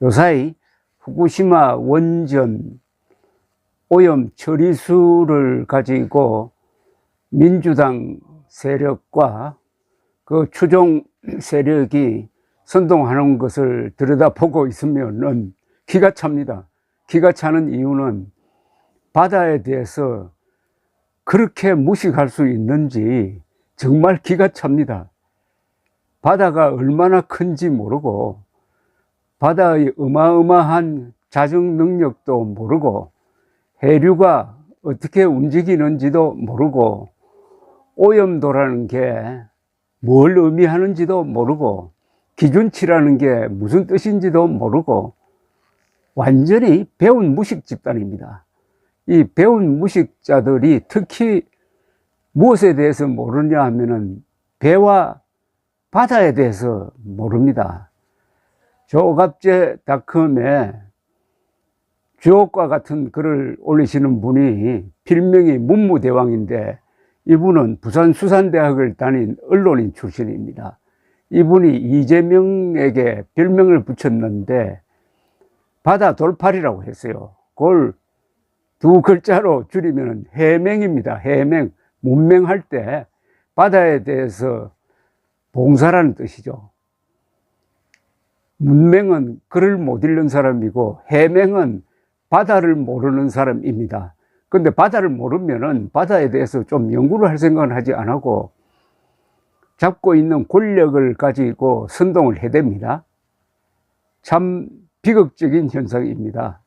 요사이 후쿠시마 원전 오염 처리수를 가지고 민주당 세력과 그 추종 세력이 선동하는 것을 들여다보고 있으면은 기가 찹니다. 기가 차는 이유는 바다에 대해서 그렇게 무식할 수 있는지 정말 기가 찹니다. 바다가 얼마나 큰지 모르고 바다의 어마어마한 자정 능력도 모르고 해류가 어떻게 움직이는지도 모르고 오염도라는 게 뭘 의미하는지도 모르고 기준치라는 게 무슨 뜻인지도 모르고 완전히 배운 무식 집단입니다. 이 배운 무식자들이 특히 무엇에 대해서 모르냐 하면은 배와 바다에 대해서 모릅니다. 조갑제닷컴에 주옥과 같은 글을 올리시는 분이 필명이 문무대왕인데 이분은 부산수산대학을 다닌 언론인 출신입니다. 이분이 이재명에게 별명을 붙였는데 바다 돌팔이라고 했어요. 그걸 두 글자로 줄이면 해맹입니다. 해맹, 문맹할 때 바다에 대해서 봉사라는 뜻이죠. 문맹은 글을 못 읽는 사람이고 해맹은 바다를 모르는 사람입니다. 근데 바다를 모르면은 바다에 대해서 좀 연구를 할 생각은 하지 안 하고 잡고 있는 권력을 가지고 선동을 해댑니다. 참 비극적인 현상입니다.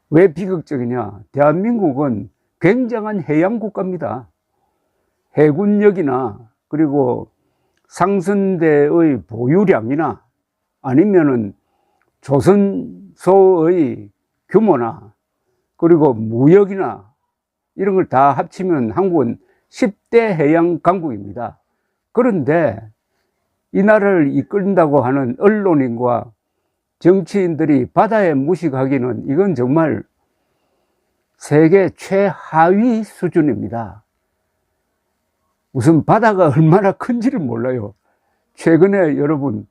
왜 비극적이냐? 대한민국은 굉장한 해양국가입니다. 해군력이나 그리고 상선대의 보유량이나 아니면은 조선소의 규모나 그리고 무역이나 이런 걸 다 합치면 한국은 10대 해양 강국입니다. 그런데 이 나라를 이끈다고 하는 언론인과 정치인들이 바다에 무식하기는 이건 정말 세계 최하위 수준입니다. 무슨 바다가 얼마나 큰지를 몰라요. 최근에 여러분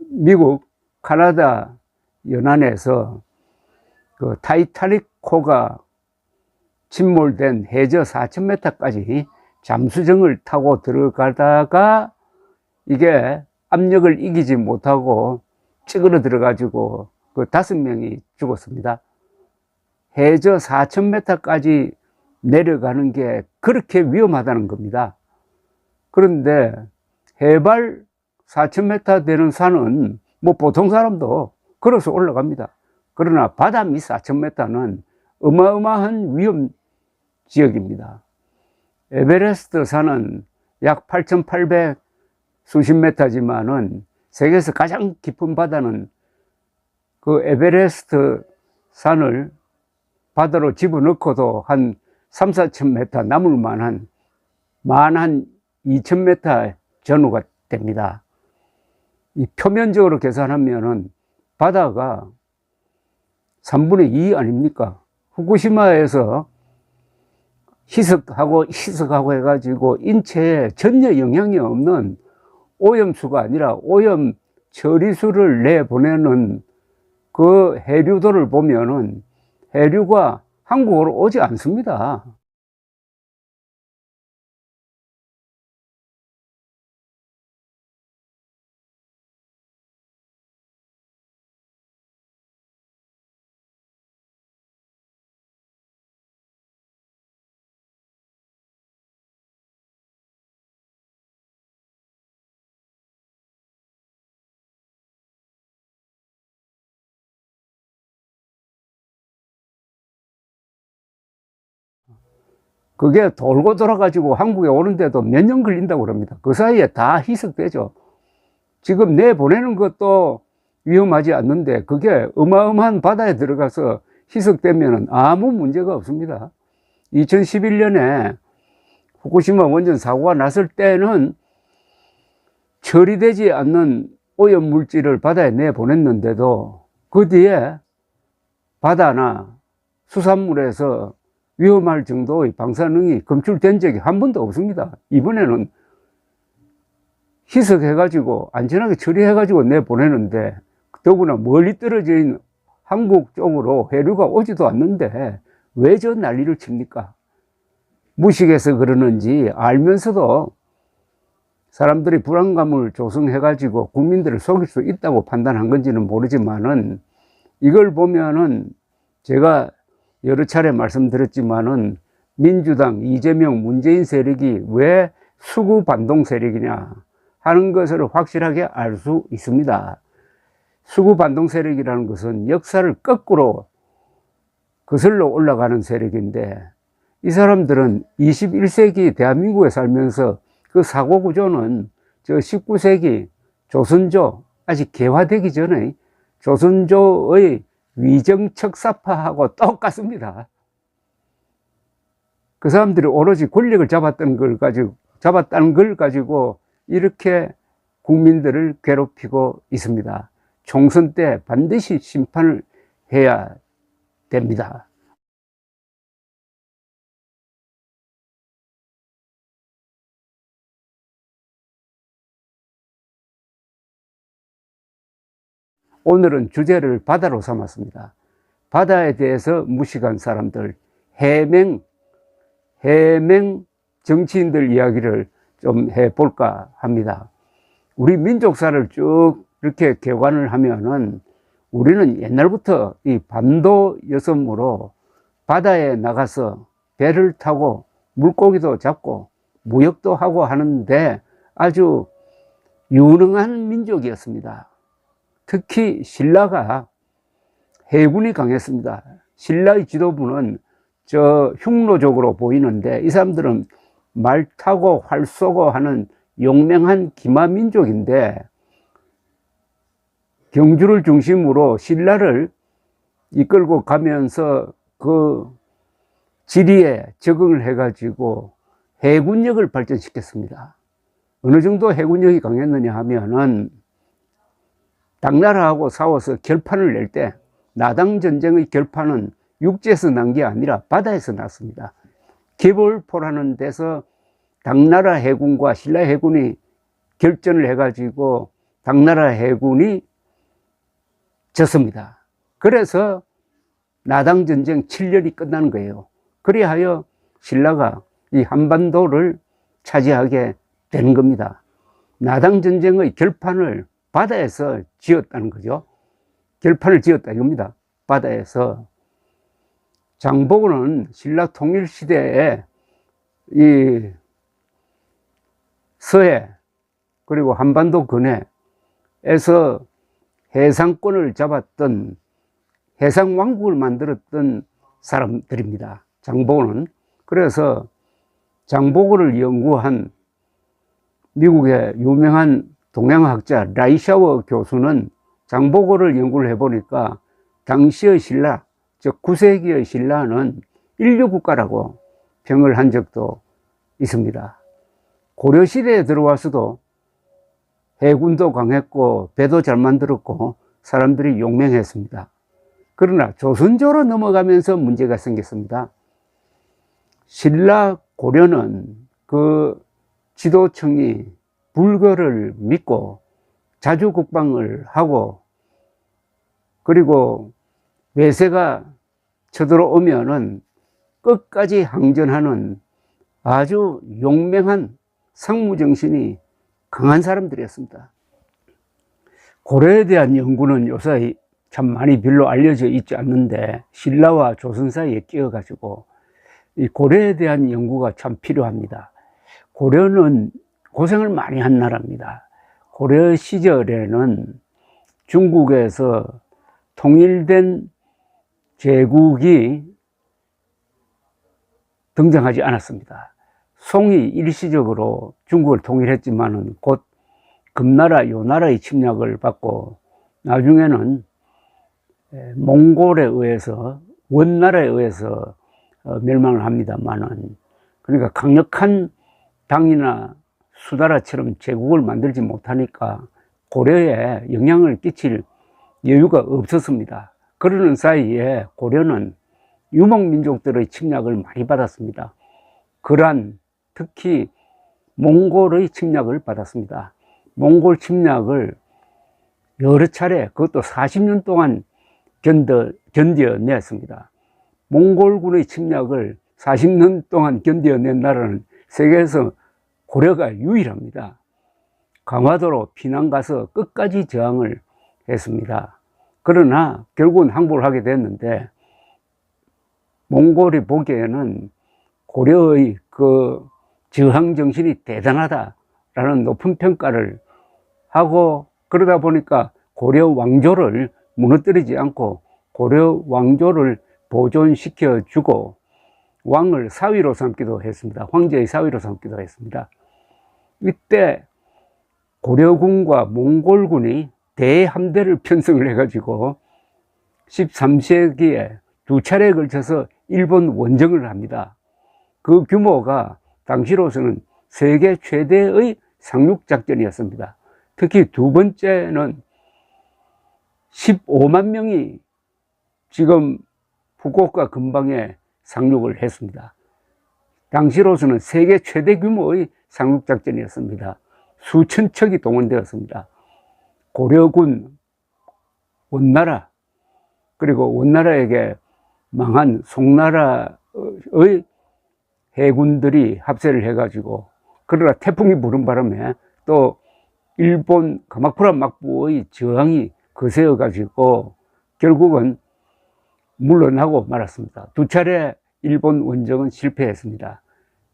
미국 카나다 연안에서 그 타이타닉호가 침몰된 해저 4,000m까지 잠수정을 타고 들어가다가 이게 압력을 이기지 못하고 찌그러들어 가지고 그 5명이 죽었습니다. 해저 4,000m까지 내려가는 게 그렇게 위험하다는 겁니다. 그런데 해발 4,000m 되는 산은 뭐 보통 사람도 걸어서 올라갑니다. 그러나 바다 밑 4,000m는 어마어마한 위험 지역입니다. 에베레스트 산은 약 8,800 수십 m지만은 세계에서 가장 깊은 바다는 그 에베레스트 산을 바다로 집어넣고도 한 3, 4,000m 남을 만한 12,000m 전후가 됩니다. 이 표면적으로 계산하면은 바다가 3분의 2 아닙니까? 후쿠시마에서 희석하고 해가지고 인체에 전혀 영향이 없는 오염수가 아니라 오염 처리수를 내보내는 그 해류도를 보면은 해류가 한국으로 오지 않습니다. 그게 돌고 돌아가지고 한국에 오는데도 몇 년 걸린다고 그럽니다. 그 사이에 다 희석되죠. 지금 내보내는 것도 위험하지 않는데 그게 어마어마한 바다에 들어가서 희석되면 아무 문제가 없습니다. 2011년에 후쿠시마 원전 사고가 났을 때는 처리되지 않는 오염 물질을 바다에 내보냈는데도 그 뒤에 바다나 수산물에서 위험할 정도의 방사능이 검출된 적이 한 번도 없습니다. 이번에는 희석해가지고 안전하게 처리해가지고 내보내는데, 더구나 멀리 떨어져 있는 한국 쪽으로 해류가 오지도 않는데 왜 저 난리를 칩니까? 무식해서 그러는지 알면서도 사람들이 불안감을 조성해가지고 국민들을 속일 수 있다고 판단한 건지는 모르지만은, 이걸 보면은 제가 여러 차례 말씀드렸지만은 민주당, 이재명, 문재인 세력이 왜 수구 반동 세력이냐 하는 것을 확실하게 알 수 있습니다. 수구 반동 세력이라는 것은 역사를 거꾸로 거슬러 올라가는 세력인데, 이 사람들은 21세기 대한민국에 살면서 그 사고 구조는 저 19세기 조선조, 아직 개화되기 전에 조선조의 위정척사파하고 똑같습니다. 그 사람들이 오로지 권력을 잡았다는 걸 가지고 이렇게 국민들을 괴롭히고 있습니다. 총선 때 반드시 심판을 해야 됩니다. 오늘은 주제를 바다로 삼았습니다. 바다에 대해서 무식한 사람들, 해맹 정치인들 이야기를 좀 해볼까 합니다. 우리 민족사를 쭉 이렇게 개관을 하면은, 우리는 옛날부터 이 반도 여섬으로 바다에 나가서 배를 타고 물고기도 잡고 무역도 하고 하는데 아주 유능한 민족이었습니다. 특히 신라가 해군이 강했습니다. 신라의 지도부는 저 흉노족으로 보이는데, 이 사람들은 말 타고 활 쏘고 하는 용맹한 기마민족인데, 경주를 중심으로 신라를 이끌고 가면서 그 지리에 적응을 해가지고 해군력을 발전시켰습니다. 어느 정도 해군력이 강했느냐 하면은, 당나라하고 싸워서 결판을 낼 때, 나당전쟁의 결판은 육지에서 난 게 아니라 바다에서 났습니다. 개볼포라는 데서 당나라 해군과 신라 해군이 결전을 해가지고 당나라 해군이 졌습니다. 그래서 나당전쟁 7년이 끝나는 거예요. 그리하여 신라가 이 한반도를 차지하게 되는 겁니다. 나당전쟁의 결판을 바다에서 지었다는 거죠. 결판을 지었다 이겁니다. 바다에서. 장보고는 신라 통일 시대에 이 서해 그리고 한반도 근해에서 해상권을 잡았던, 해상왕국을 만들었던 사람들입니다. 장보고는. 그래서 장보고를 연구한 미국의 유명한 동양학자 라이샤워 교수는 장보고를 연구를 해보니까 당시의 신라, 즉 9세기의 신라는 인류국가라고 평을 한 적도 있습니다. 고려시대에 들어와서도 해군도 강했고 배도 잘 만들었고 사람들이 용맹했습니다. 그러나 조선조로 넘어가면서 문제가 생겼습니다. 신라 고려는 그 지도층이 불교를 믿고 자주 국방을 하고, 그리고 외세가 쳐들어오면은 끝까지 항전하는 아주 용맹한 상무정신이 강한 사람들이었습니다. 고려에 대한 연구는 요새 참 많이 별로 알려져 있지 않는데, 신라와 조선 사이에 끼어가지고 이 고려에 대한 연구가 참 필요합니다. 고려는 고생을 많이 한 나라입니다. 고려 시절에는 중국에서 통일된 제국이 등장하지 않았습니다. 송이 일시적으로 중국을 통일했지만은 곧 금나라, 요나라의 침략을 받고 나중에는 몽골에 의해서, 원나라에 의해서 멸망을 합니다만은, 그러니까 강력한 당이나 수나라처럼 제국을 만들지 못하니까 고려에 영향을 끼칠 여유가 없었습니다. 그러는 사이에 고려는 유목민족들의 침략을 많이 받았습니다. 특히 몽골의 침략을 받았습니다. 몽골 침략을 여러 차례, 그것도 40년 동안 견뎌냈습니다. 몽골군의 침략을 40년 동안 견뎌낸 나라는 세계에서 고려가 유일합니다. 강화도로 피난 가서 끝까지 저항을 했습니다. 그러나 결국은 항복을 하게 됐는데, 몽골이 보기에는 고려의 그 저항 정신이 대단하다라는 높은 평가를 하고, 그러다 보니까 고려 왕조를 무너뜨리지 않고 고려 왕조를 보존시켜 주고 왕을 사위로 삼기도 했습니다. 황제의 사위로 삼기도 했습니다. 이때 고려군과 몽골군이 대함대를 편성을 해가지고 13세기에 두 차례에 걸쳐서 일본 원정을 합니다. 그 규모가 당시로서는 세계 최대의 상륙작전이었습니다. 특히 두 번째는 15만 명이 지금 후쿠오카 근방에 상륙을 했습니다. 당시로서는 세계 최대 규모의 상륙작전이었습니다. 수천 척이 동원되었습니다. 고려군, 원나라, 그리고 원나라에게 망한 송나라의 해군들이 합세를 해가지고, 그러나 태풍이 부는 바람에 또 일본 가마쿠라 막부의 저항이 거세어가지고 결국은 물러나고 말았습니다. 두 차례 일본 원정은 실패했습니다.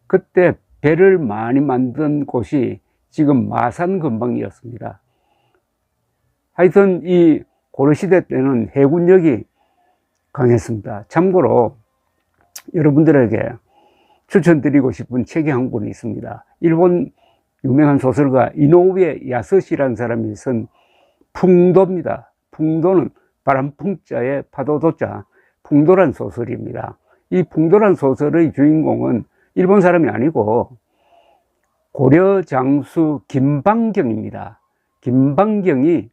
그때 배를 많이 만든 곳이 지금 마산 근방이었습니다. 하여튼 이 고려시대 때는 해군력이 강했습니다. 참고로 여러분들에게 추천드리고 싶은 책이 한 권이 있습니다. 일본 유명한 소설가 이노우에 야스시라는 사람이 쓴 풍도입니다. 풍도는 바람풍자에 파도도자, 풍도란 소설입니다. 이 풍도란 소설의 주인공은 일본 사람이 아니고 고려 장수 김방경입니다. 김방경이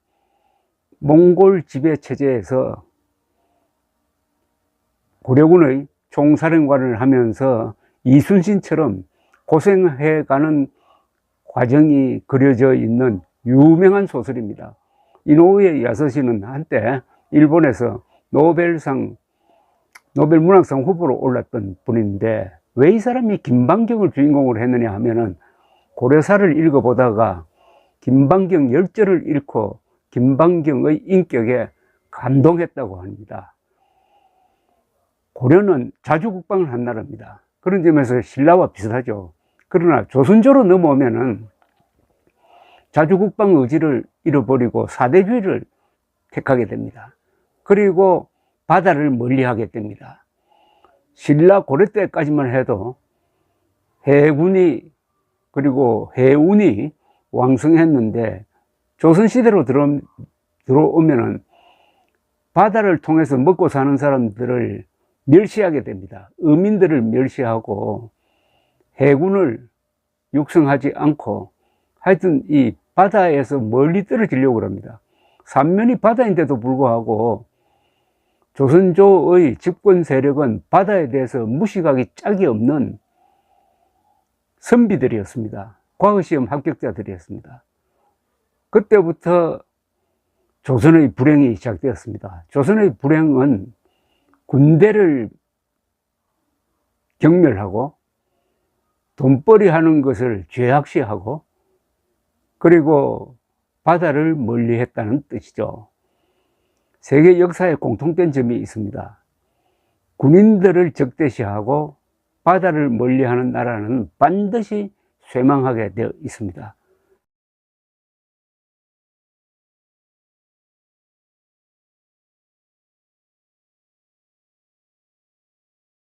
몽골 지배 체제에서 고려군의 총사령관을 하면서 이순신처럼 고생해가는 과정이 그려져 있는 유명한 소설입니다. 이노우에 야스시는 한때 일본에서 노벨문학상 후보로 올랐던 분인데, 왜 이 사람이 김방경을 주인공으로 했느냐 하면은 고려사를 읽어보다가 김방경 열전을 읽고 김방경의 인격에 감동했다고 합니다. 고려는 자주국방을 한 나라입니다. 그런 점에서 신라와 비슷하죠. 그러나 조선조로 넘어오면은 자주국방 의지를 잃어버리고 사대주의를 택하게 됩니다. 그리고 바다를 멀리하게 됩니다. 신라 고려 때까지만 해도 해군이 그리고 해운이 왕성했는데, 조선시대로 들어오면은 바다를 통해서 먹고 사는 사람들을 멸시하게 됩니다. 어민들을 멸시하고 해군을 육성하지 않고, 하여튼 이 바다에서 멀리 떨어지려고 합니다. 삼면이 바다인데도 불구하고 조선조의 집권 세력은 바다에 대해서 무식하기 짝이 없는 선비들이었습니다. 과거시험 합격자들이었습니다. 그때부터 조선의 불행이 시작되었습니다. 조선의 불행은 군대를 경멸하고 돈벌이 하는 것을 죄악시하고, 그리고 바다를 멀리 했다는 뜻이죠. 세계 역사에 공통된 점이 있습니다. 군인들을 적대시하고 바다를 멀리하는 나라는 반드시 쇠망하게 되어 있습니다.